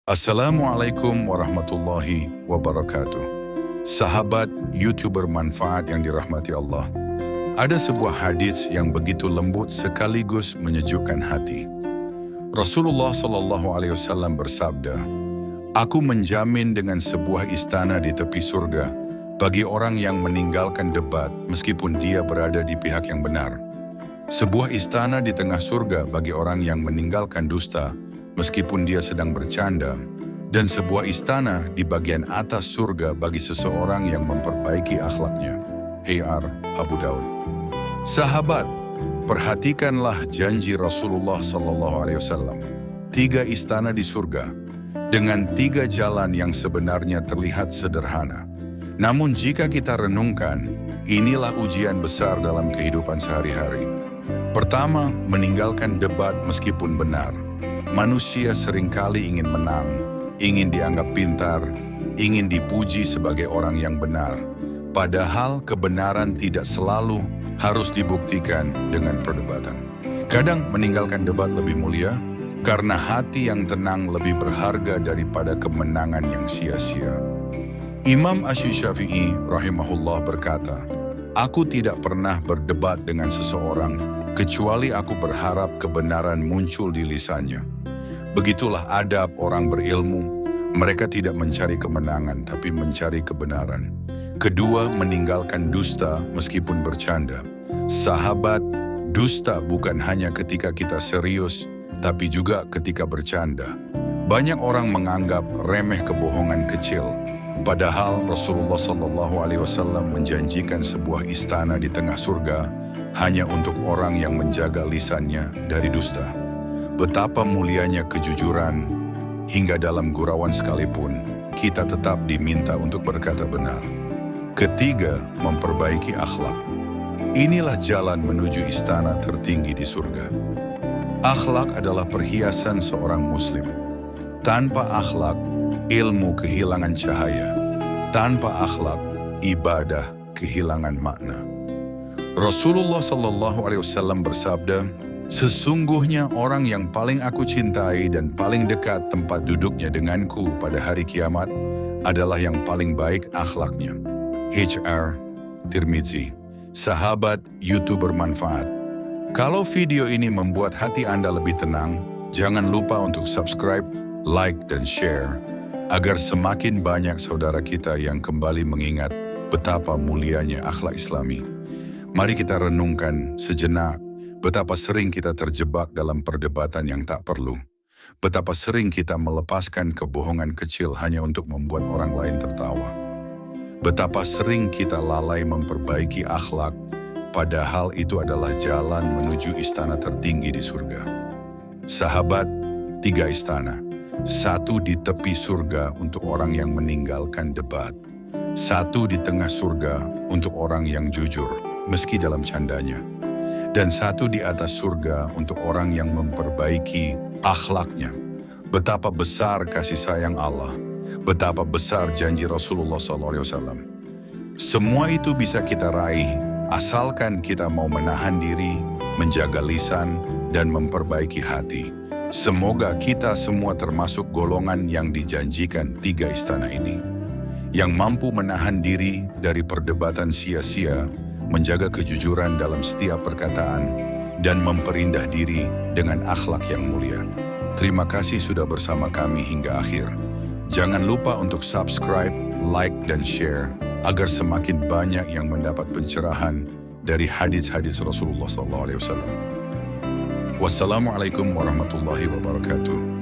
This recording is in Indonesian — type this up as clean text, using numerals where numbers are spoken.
Assalamualaikum warahmatullahi wabarakatuh. Sahabat YouTuber manfaat yang dirahmati Allah. Ada sebuah hadits yang begitu lembut sekaligus menyejukkan hati. Rasulullah SAW bersabda, "Aku menjamin dengan sebuah istana di tepi surga bagi orang yang meninggalkan debat meskipun dia berada di pihak yang benar. Sebuah istana di tengah surga bagi orang yang meninggalkan dusta meskipun dia sedang bercanda, dan sebuah istana di bagian atas surga bagi seseorang yang memperbaiki akhlaknya." Hayar Abu Daud. Sahabat, perhatikanlah janji Rasulullah SAW. 3 istana di surga, dengan 3 jalan yang sebenarnya terlihat sederhana. Namun jika kita renungkan, inilah ujian besar dalam kehidupan sehari-hari. Pertama, meninggalkan debat meskipun benar. Manusia seringkali ingin menang, ingin dianggap pintar, ingin dipuji sebagai orang yang benar. Padahal kebenaran tidak selalu harus dibuktikan dengan perdebatan. Kadang meninggalkan debat lebih mulia, karena hati yang tenang lebih berharga daripada kemenangan yang sia-sia. Imam Asy-Syafi'i rahimahullah berkata, "Aku tidak pernah berdebat dengan seseorang, kecuali aku berharap kebenaran muncul di lisannya." Begitulah adab orang berilmu. Mereka tidak mencari kemenangan, tapi mencari kebenaran. Kedua, meninggalkan dusta meskipun bercanda. Sahabat, dusta bukan hanya ketika kita serius, tapi juga ketika bercanda. Banyak orang menganggap remeh kebohongan kecil. Padahal Rasulullah SAW menjanjikan sebuah istana di tengah surga hanya untuk orang yang menjaga lisannya dari dusta. Betapa mulianya kejujuran, hingga dalam gurauan sekalipun, kita tetap diminta untuk berkata benar. Ketiga, memperbaiki akhlak. Inilah jalan menuju istana tertinggi di surga. Akhlak adalah perhiasan seorang muslim. Tanpa akhlak, ilmu kehilangan cahaya. Tanpa akhlak, ibadah kehilangan makna. Rasulullah SAW bersabda, "Sesungguhnya orang yang paling aku cintai dan paling dekat tempat duduknya denganku pada hari kiamat adalah yang paling baik akhlaknya." HR Tirmizi. Sahabat YouTuber manfaat. Kalau video ini membuat hati Anda lebih tenang, jangan lupa untuk subscribe, like, dan share, agar semakin banyak saudara kita yang kembali mengingat betapa mulianya akhlak Islami. Mari kita renungkan sejenak betapa sering kita terjebak dalam perdebatan yang tak perlu. Betapa sering kita melepaskan kebohongan kecil hanya untuk membuat orang lain tertawa. Betapa sering kita lalai memperbaiki akhlak, padahal itu adalah jalan menuju istana tertinggi di surga. Sahabat, 3 istana. 1 di tepi surga untuk orang yang meninggalkan debat. 1 di tengah surga untuk orang yang jujur, meski dalam candanya. Dan 1 di atas surga untuk orang yang memperbaiki akhlaknya. Betapa besar kasih sayang Allah, betapa besar janji Rasulullah SAW. Semua itu bisa kita raih, asalkan kita mau menahan diri, menjaga lisan, dan memperbaiki hati. Semoga kita semua termasuk golongan yang dijanjikan 3 istana ini. Yang mampu menahan diri dari perdebatan sia-sia, menjaga kejujuran dalam setiap perkataan, dan memperindah diri dengan akhlak yang mulia. Terima kasih sudah bersama kami hingga akhir. Jangan lupa untuk subscribe, like, dan share, agar semakin banyak yang mendapat pencerahan dari hadits-hadits Rasulullah SAW. Wassalamualaikum warahmatullahi wabarakatuh.